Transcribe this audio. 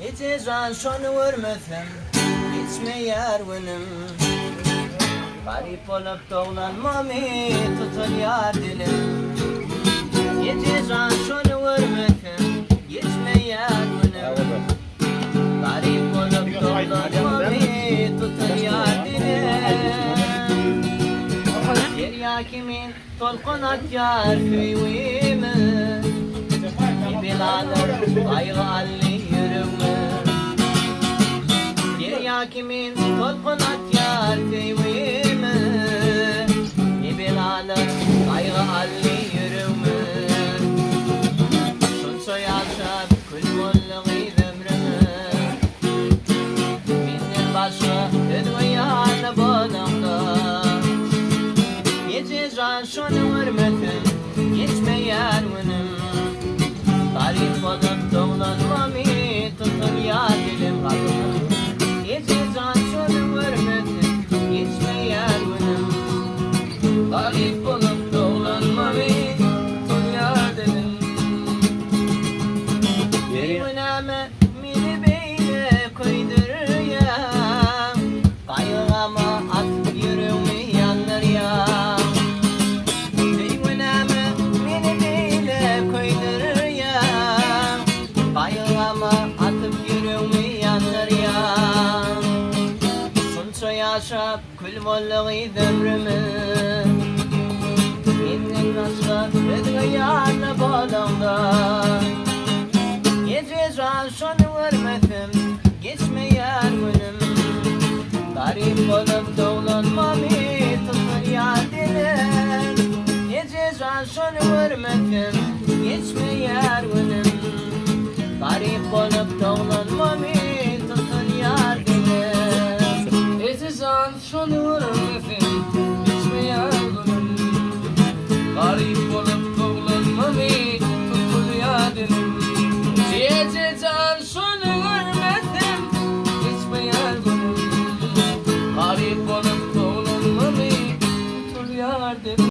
Yetizan şonu vurmasın geçmeyer günüm. Garip olup doğlanmam tutun yar dilim. Yetizan şonu vurmasın geçmeyer günüm. Garip olup doğlanmam tutun yar dilim. Derya kimin tolkun atyar füyüğümü. Bilader kaygı alli yürümü. Derya kimin tolkun atyar füyüğümü. Bilader kaygı alli yürümü. Şunsa yaşar kül mulluği ömrümü. Binin başı dünyana bolumda. Yetizan şonu hürmetin geçmeyer günüm. Garip olup doğlanmam tutun yar dilim kadınım. Yetizan şonu hürmetin geçmeyer günüm. Garip olup doğlanmam tutun yar dilim. Bir güneme mini beyle koydur ya. Kaygıma at yürüme yanlar ya. Yaşap kül molluği ömrümü. Minnin nasıl dünyana bolumda. Yetizan şonu vurmetim geçmeyer günüm. Garip olup doğlanmam tutun yar dilim. Yetizan şonu vurmetim geçmeyer günüm. Garip olup doğlanmam tutun yar dilim. Yetizan şonu vurmetim